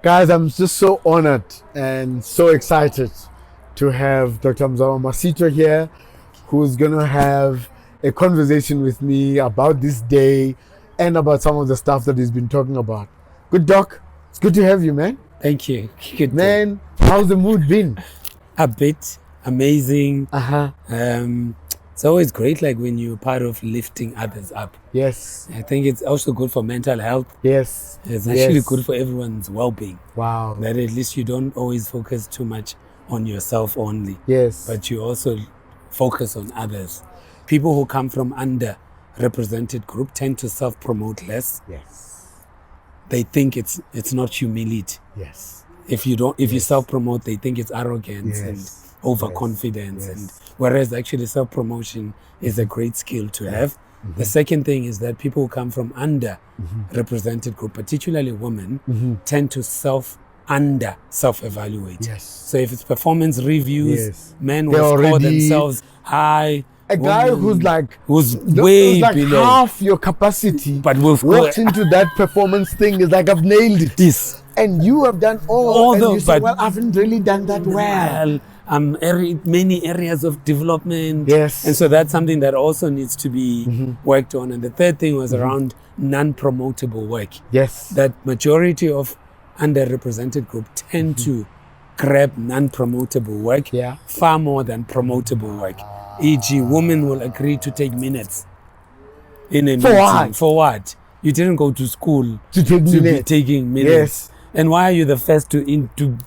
Guys, I'm just so honored and so excited to have Dr. Mzamo Masito here, who's going to have a conversation with me about this day and about some of the stuff that he's been talking about. Good, Doc. It's good to have you, man. Thank you. Good man, how's the mood been? A bit amazing. It's always great, like when you're part of lifting others up. Yes. I think it's also good for mental health. Yes. It's actually good for everyone's well-being. Wow. That at least you don't always focus too much on yourself only. Yes. But you also focus on others. People who come from underrepresented group tend to self-promote less. Yes. They think it's not humility. Yes. If you self-promote, they think it's arrogance and overconfidence. Yes. And whereas actually self-promotion is a great skill to have. The second thing is that people who come from underrepresented group, particularly women, tend to self-evaluate. Yes. So if it's performance reviews, men will score already themselves high. A guy who's way below half your capacity, but walks into that performance thing is like, I've nailed it. This. And you have done all and you say, well, I haven't really done that well. Many areas of development. Yes. And so that's something that also needs to be worked on. And the third thing was around non-promotable work. Yes. That majority of underrepresented group tend to grab non-promotable work far more than promotable work. E.g., women will agree to take minutes in a meeting. What? For what? You didn't go to school to be taking minutes. Yes. And why are you the first to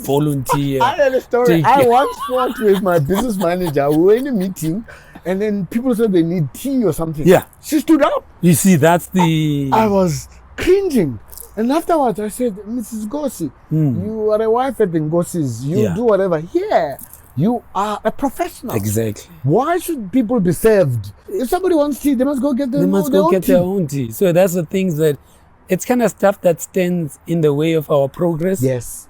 volunteer? I had a story. I once fought with my business manager. We were in a meeting, and then people said they need tea or something. Yeah. She stood up. You see, that's the... I was cringing. And afterwards, I said, Mrs. Gossi, you are a wife at the Gossi's. You do whatever. Here, you are a professional. Exactly. Why should people be served? If somebody wants tea, they must go get their own tea. So that's the things that... It's kind of stuff that stands in the way of our progress. Yes.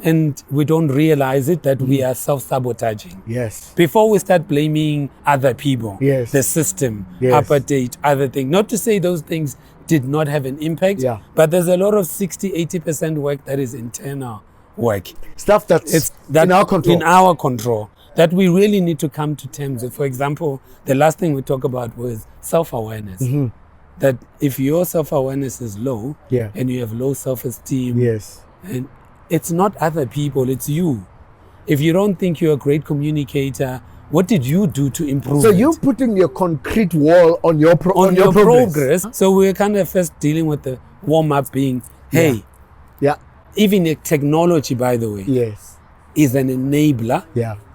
And we don't realize it, that we are self-sabotaging. Yes. Before we start blaming other people, the system, apartheid, other things. Not to say those things did not have an impact, but there's a lot of 60-80% work that is internal work. Stuff that's in our control. In our control. That we really need to come to terms with. For example, the last thing we talked about was self-awareness. That if your self-awareness is low and you have low self-esteem, and it's not other people, it's you. If you don't think you're a great communicator, what did you do to improve So you're putting your concrete wall on your progress. So we're kind of first dealing with the warm-up being, hey, even technology, by the way, is an enabler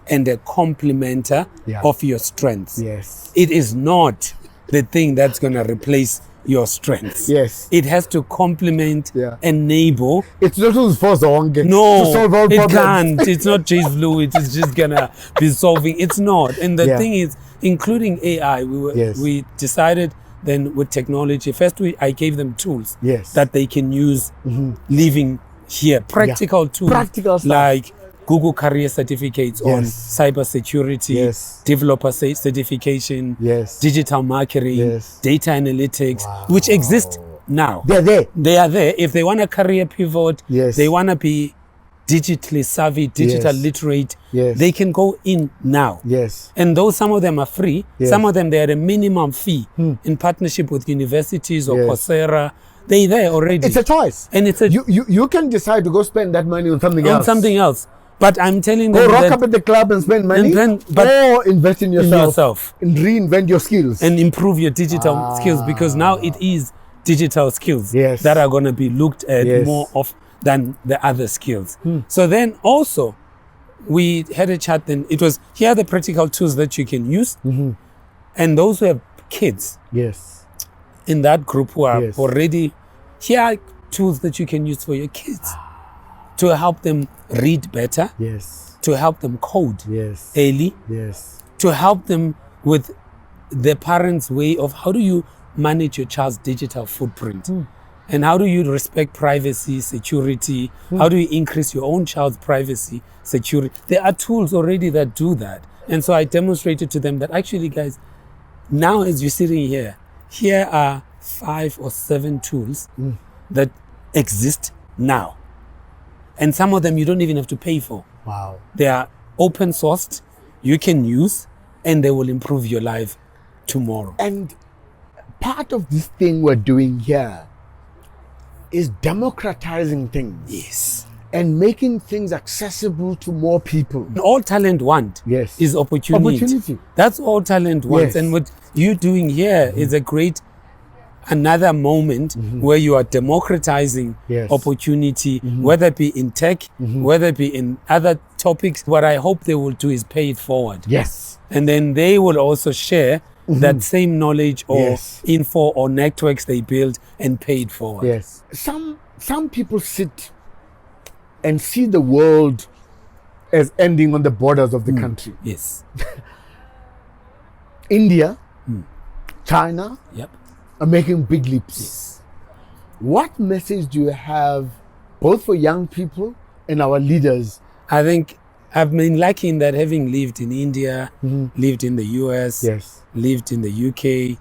and a complementer of your strengths. Yes. It is not the thing that's going to replace your strengths. Yes. It has to complement, enable. It's not to solve all problems. It can't. It's not Chase Fluid. It's just going to be solving. It's not. And the thing is, including AI, we decided then with technology, first I gave them tools that they can use living here. Practical tools. Practical stuff. Like Google career certificates on cyber security, developer certification, digital marketing, data analytics, which exist now. They're there. They are there. If they want a career pivot, they want to be digitally savvy, digital literate, they can go in now. And though some of them are free, some of them, they're at a minimum fee in partnership with universities or Coursera. They're there already. It's a choice. And it's a you can decide to go spend that money on something else. But I'm telling them, rock up at the club and spend money, or invest in yourself, and reinvent your skills and improve your digital skills, because now it is digital skills that are going to be looked at more of than the other skills. So then also we had a chat. Then it was, here are the practical tools that you can use, and those who have kids in that group who are already, here are tools that you can use for your kids. To help them read better, to help them code early, to help them with the parents' way of how do you manage your child's digital footprint, and how do you respect privacy, security, how do you increase your own child's privacy, security. There are tools already that do that. And so I demonstrated to them that actually, guys, now as you're sitting here are 5 or 7 tools that exist now. And some of them you don't even have to pay for. Wow. They are open sourced, you can use, and they will improve your life tomorrow. And part of this thing we're doing here is democratizing things. Yes. And making things accessible to more people. All talent want is opportunity. That's all talent wants. And what you're doing here is a great, another moment where you are democratizing opportunity, whether it be in tech, whether it be in other topics. What I hope they will do is pay it forward. Yes. And then they will also share that same knowledge or info or networks they build and pay it forward. Yes. Some people sit and see the world as ending on the borders of the country. Yes. India, China Yep. are making big leaps. Yes. What message do you have both for young people and our leaders? I think I've been lucky in that, having lived in India, lived in the US, lived in the UK,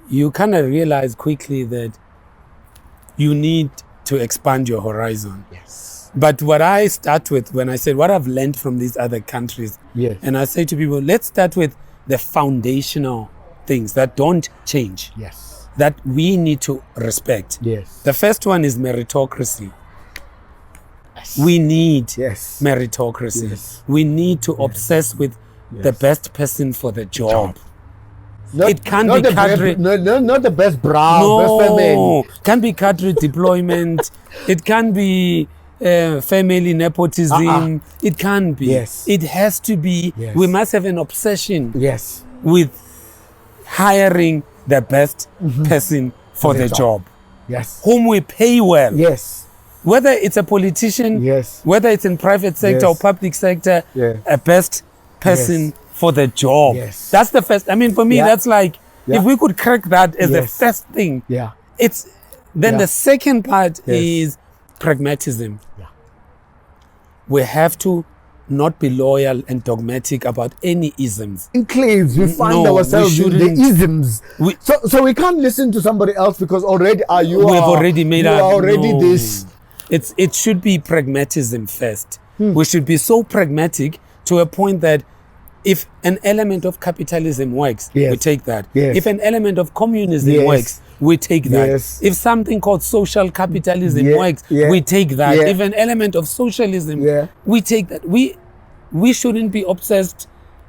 you kind of realize quickly that you need to expand your horizon. Yes. But what I start with, when I said what I've learned from these other countries, and I say to people, let's start with the foundational things that don't change, that we need to respect. The first one is meritocracy. We need meritocracy. We need to obsess with the best person for the job. It can't be cadre. Not the best brow, best family. Can't be cadre deployment. It can't be family nepotism. It can't be. It has to be. We must have an obsession with hiring the best person for the job. Whom we pay well. Whether it's a politician, whether it's in private sector or public sector, a best person for the job. That's the first. I mean, for me, that's like, if we could crack that as the first thing, it's then the second part is pragmatism. We have to not be loyal and dogmatic about any isms. Enclaves, we find ourselves in the isms. So we can't listen to somebody else because already this. It should be pragmatism first. We should be so pragmatic to a point that if an element of capitalism works, we take that. If an element of communism works, we take that. If something called social capitalism works, we take that. If an element of socialism, we take that. We shouldn't be obsessed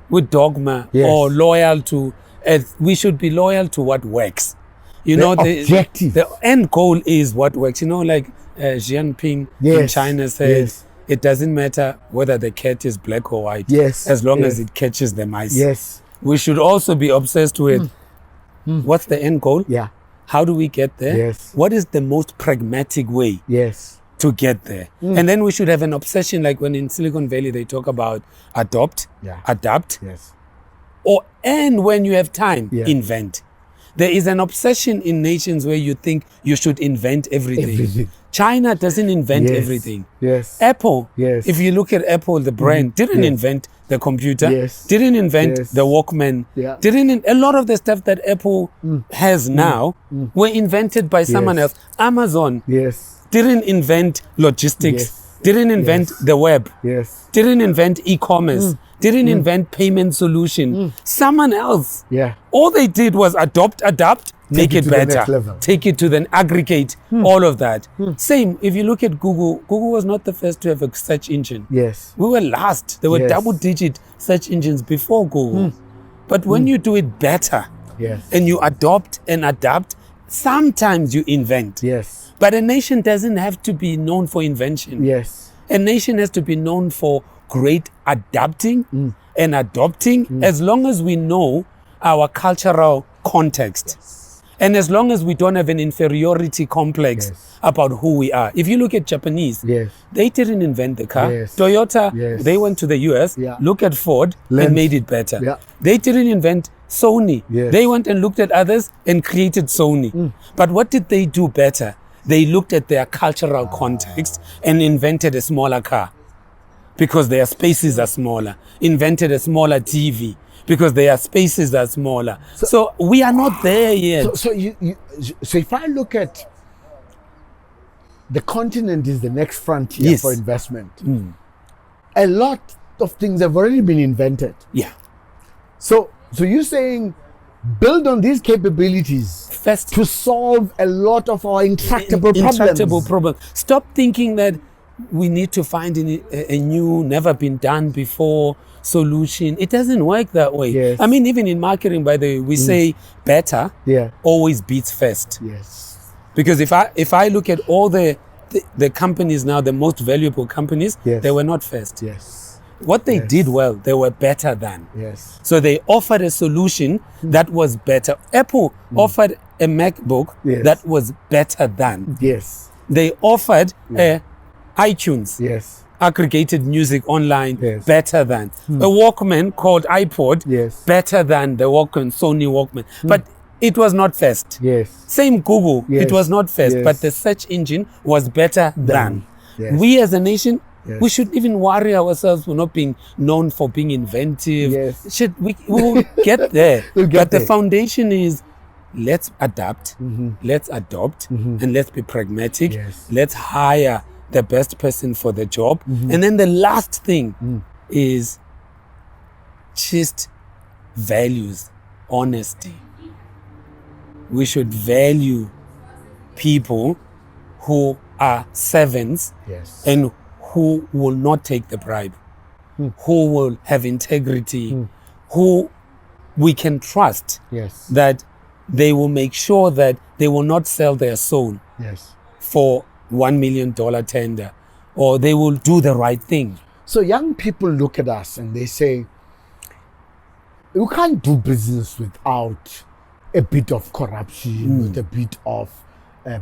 with dogma or loyal to. We should be loyal to what works. You know, the end goal is what works. You know, like Xi Jinping in China says, it doesn't matter whether the cat is black or white, as long as it catches the mice. We should also be obsessed with what's the end goal? How do we get there? What is the most pragmatic way to get there? And then we should have an obsession, like when in Silicon Valley they talk about adopt, adapt, and when you have time, invent. There is an obsession in nations where you think you should invent everything. China doesn't invent everything. Apple, if you look at Apple, the brand didn't invent the computer, didn't invent the Walkman, a lot of the stuff that Apple has now were invented by someone else. Amazon didn't invent logistics, didn't invent the web, didn't invent e-commerce, didn't invent payment solution. Someone else. All they did was adopt, adapt, make it better, take it to the aggregate, all of that. Same, if you look at Google, Google was not the first to have a search engine. We were last. There were double-digit search engines before Google. But when you do it better, and you adopt and adapt, sometimes you invent. But a nation doesn't have to be known for invention. A nation has to be known for great adapting and adopting, as long as we know our cultural context. And as long as we don't have an inferiority complex about who we are. If you look at Japanese, they didn't invent the car. Toyota, they went to the US, look at Ford, and made it better. They didn't invent Sony. They went and looked at others and created Sony. But what did they do better? They looked at their cultural context and invented a smaller car because their spaces are smaller, invented a smaller TV because their spaces are smaller. So we are not there yet. So if I look at the continent is the next frontier for investment. A lot of things have already been invented. Yeah. So you're saying build on these capabilities first to solve a lot of our intractable problems. Stop thinking that we need to find a new, never been done before solution. It doesn't work that way. Yes. I mean, even in marketing, by the way, we say better always beats first. Yes. Because if I look at all the companies now, the most valuable companies, they were not first. Yes. What they did well, they were better than. Yes. So they offered a solution that was better. Apple offered a MacBook that was better than. Yes. They offered iTunes. Yes. Aggregated music online, better than. A Walkman called iPod, better than the Walkman, Sony Walkman. But it was not first. Yes. Same Google, it was not first, but the search engine was better than. Yes. We as a nation, we should even worry ourselves for not being known for being inventive. Yes. We will get there. But the foundation is let's adapt, let's adopt, and let's be pragmatic. Yes. Let's hire the best person for the job. And then the last thing is just values, honesty. We should value people who are servants and who will not take the bribe, who will have integrity, who we can trust that they will make sure that they will not sell their soul for $1 million tender, or they will do the right thing. So young people look at us and they say, you can't do business without a bit of corruption, with a bit of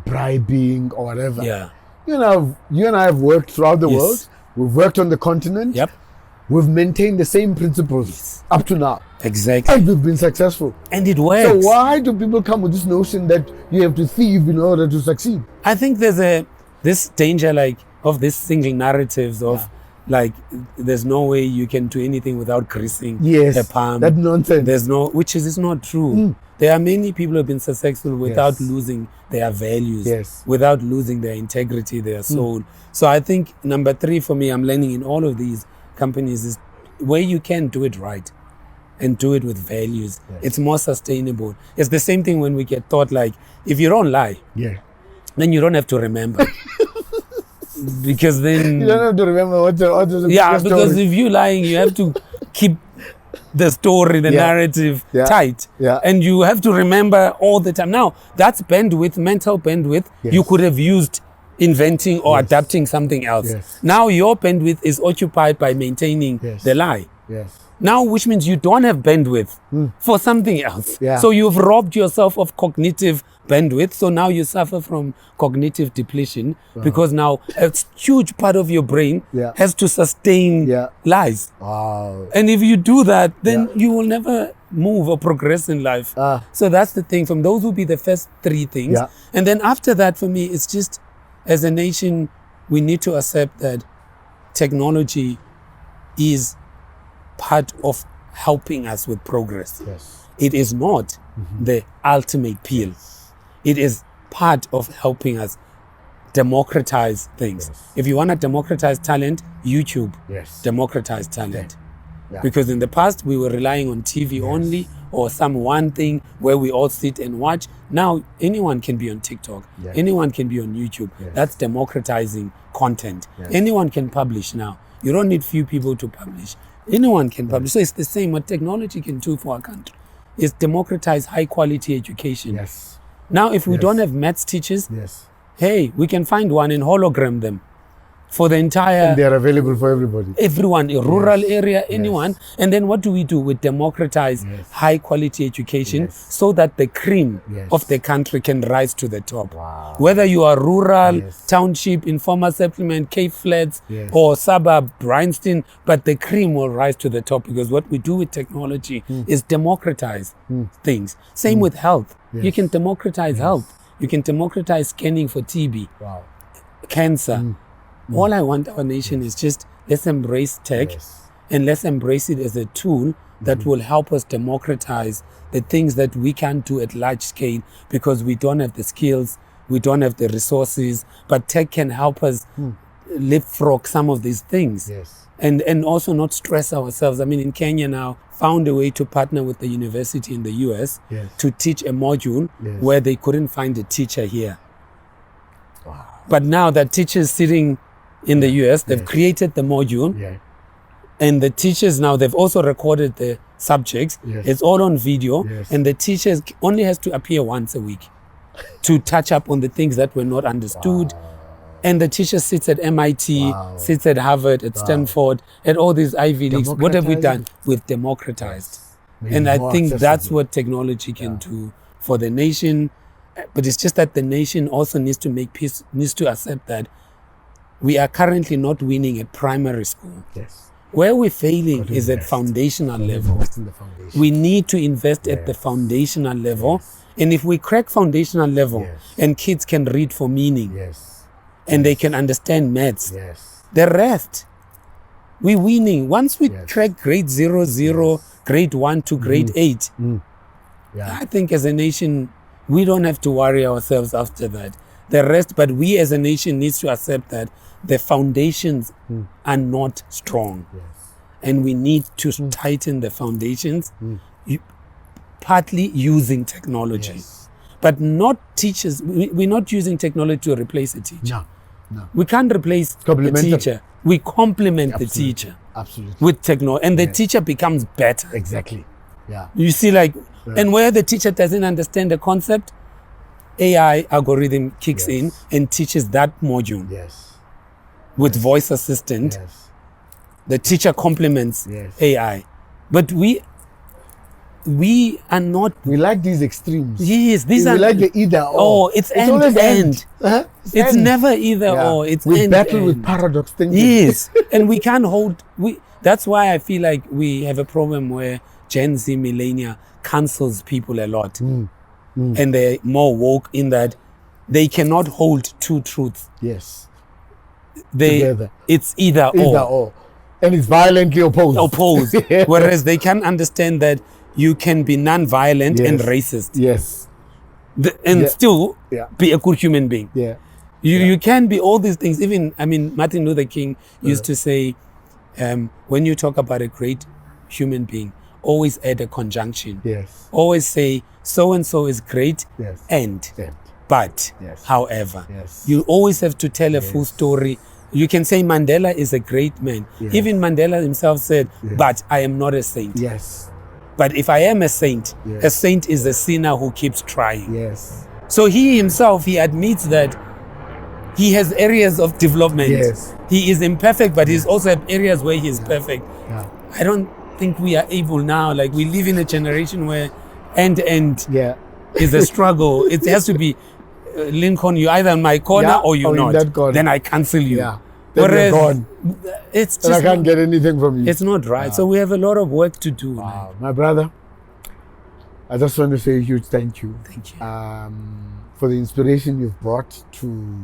bribing or whatever. Yeah. You know, you and I have worked throughout the world. We've worked on the continent. Yep. We've maintained the same principles up to now. Exactly. And we've been successful. And it works. So why do people come with this notion that you have to thieve in order to succeed? I think there's this danger of this single narratives of there's no way you can do anything without greasing the palm. That nonsense. Which is not true. There are many people who have been successful without losing their values, without losing their integrity, their soul. So I think number 3 for me, I'm learning in all of these companies is where you can do it right and do it with values. It's more sustainable. It's the same thing when we get taught if you don't lie, then you don't have to remember. Because then you don't have to remember what the because if you're lying, you have to keep the story, the narrative tight. And you have to remember all the time. Now, that's bandwidth, mental bandwidth, you could have used inventing or adapting something else. Now your bandwidth is occupied by maintaining the lie. Now, which means you don't have bandwidth for something else. So you've robbed yourself of cognitive bandwidth. So now you suffer from cognitive depletion because now a huge part of your brain has to sustain lies. Wow. And if you do that, then you will never move or progress in life. So that's the thing. From those will be the first 3 things. And then after that, for me, it's just as a nation, we need to accept that technology is part of helping us with progress. It is not the ultimate pill. It is part of helping us democratize things. If you want to democratize talent, YouTube, democratize talent. Because in the past, we were relying on TV only or some one thing where we all sit and watch. Now, anyone can be on TikTok. Anyone can be on YouTube. That's democratizing content. Anyone can publish now. You don't need few people to publish. Anyone can publish. So it's the same. What technology can do for our country is democratize high quality education. Now, if we don't have maths teachers, hey, we can find one and hologram them for the entire... And they're available for everybody. Everyone, a rural area, anyone. And then what do? We democratize high quality education so that the cream of the country can rise to the top. Whether you are rural, township, informal settlement, Cape Flats, or suburb, Bryanston, but the cream will rise to the top because what we do with technology is democratize things. Same with health. You can democratize health. You can democratize scanning for TB, cancer. All I want our nation is just let's embrace tech and let's embrace it as a tool that will help us democratize the things that we can't do at large scale because we don't have the skills, we don't have the resources, but tech can help us leapfrog some of these things. Yes. And also not stress ourselves. I mean, in Kenya now, found a way to partner with the university in the US to teach a module where they couldn't find a teacher here. Wow. But now that teachers sitting in the US, they've created the module, and the teachers now, they've also recorded the subjects. It's all on video, and the teachers only has to appear once a week to touch up on the things that were not understood. Wow. And the teacher sits at MIT, sits at Harvard, at Stanford, at all these Ivy Leagues. What have we done? We've democratized. And I think that's what technology can do for the nation. But it's just that the nation also needs to make peace, needs to accept that we are currently not winning at primary school. Yes. Where we're failing is at foundational level. We need to invest at the foundational level. And if we crack foundational level and kids can read for meaning, and they can understand maths. The rest, we're winning. Once we crack grade 0, grade 1 to grade 8, I think as a nation, we don't have to worry ourselves after that. The rest, but we as a nation needs to accept that the foundations are not strong. And we need to tighten the foundations, partly using technology. But not teachers. We're not using technology to replace a teacher. No. We can't replace the teacher. We complement the teacher with technology. And the teacher becomes better. Exactly. Yeah. You see, like, and where the teacher doesn't understand the concept, AI algorithm kicks in and teaches that module. With voice assistant. The teacher complements AI. But we are not. We like these extremes. Yes, these are. We like the either or. Oh, it's end to end. It's never either or. It's we end battle end. with paradox thinking. Yes, and we can't hold. That's why I feel like we have a problem where Gen Z millennia cancels people a lot, and they're more woke in that they cannot hold two truths. Yes. Together. It's either or. And it's violently opposed. Whereas they can understand that you can be non-violent and racist. And still be a good human being. You can be all these things. Even, I mean, Martin Luther King used to say, when you talk about a great human being, always add a conjunction. Always say, so-and-so is great, but, however. You always have to tell a full story. You can say Mandela is a great man. Even Mandela himself said, but I am not a saint. But if I am a saint is a sinner who keeps trying. So he himself, he admits that he has areas of development. He is imperfect, but he's also have areas where he is perfect. I don't think we are able now. Like, we live in a generation where end-to-end is a struggle. It has to be Lincoln, you either in my corner or you're not. Then I cancel you. Whereas it's just, and I can't get anything from you. It's not right. So we have a lot of work to do. My brother, I just want to say a huge thank you. Thank you. For the inspiration you've brought to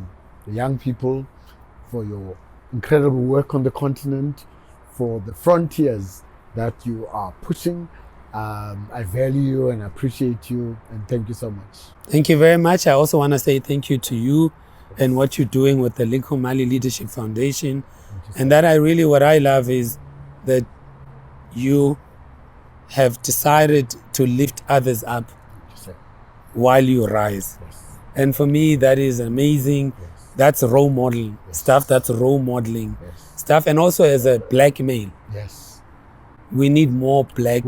the young people, for your incredible work on the continent, for the frontiers that you are pushing. I value you and appreciate you, and thank you so much. Thank you very much. I also want to say thank you to you and what you're doing with the Lincoln Mali Leadership Foundation. And that what I love is that you have decided to lift others up while you rise. And for me, that is amazing. That's role modeling stuff. That's role modeling stuff. And also as a black male. We need more black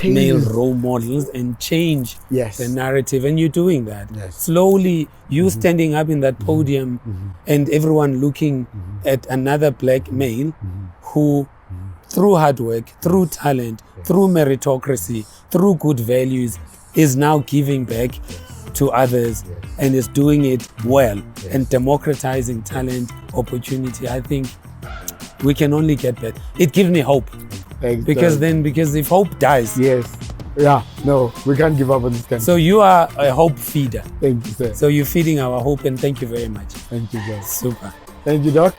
male role models and change the narrative. And you're doing that. Slowly, you standing up in that podium and everyone looking at another black male who, through hard work, through talent, through meritocracy, through good values, is now giving back to others and is doing it well and democratizing talent, opportunity. I think we can only get that. It gives me hope. Because if hope dies. We can't give up on this country. So you are a hope feeder. Thank you, sir. So you're feeding our hope, and thank you very much. Thank you, guys. Super. Thank you, Doc.